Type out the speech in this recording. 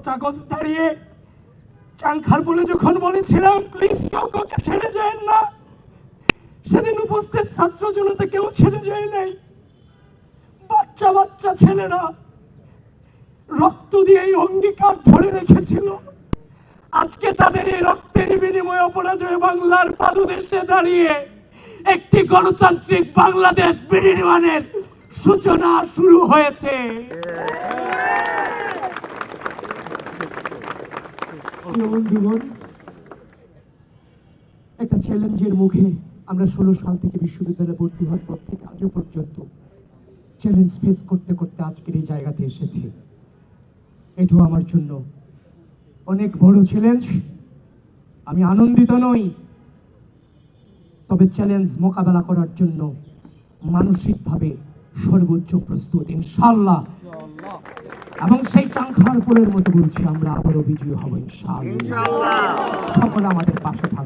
কাগজ দাঁড়িয়ে চাংখার বলে যখন বলেছিলাম প্লিজ কাউকে ছেড়ে যায় না, সেদিন উপস্থিত ছাত্র জনতা কেউ ছেড়ে যায় নাই। বাচ্চা বাচ্চা ছেলেরা রক্ত দিয়ে এই অঙ্গীকার ধরে রেখেছিল। আজকে তাদের এই রক্তের বিনিময়ে অপরাজয় বাংলার পাদদেশে দাঁড়িয়ে একটি গণতান্ত্রিক বাংলাদেশ বিনির্মাণের সূচনা শুরু হয়েছে। বন্ধুগণ, একটা চ্যালেঞ্জের মুখে আমরা 16 সাল থেকে বিশ্ববিদ্যালয়ে ভর্তি হওয়ার পর থেকে আজও পর্যন্ত চ্যালেঞ্জ ফেস করতে করতে আজকের এই জায়গাতে এসেছি। এটাও আমার জন্য অনেক বড় চ্যালেঞ্জ। আমি আনন্দিত নই, তবে চ্যালেঞ্জ মোকাবেলা করার জন্য মানসিকভাবে সর্বোচ্চ প্রস্তুত ইনশাআল্লাহ। এবং সেই চাংখার পোলের মতো বলছি, আমরা আবারও বিজয়ী হব ইনশাআল্লাহ। সকলে আমাদের পাশে থাকবে।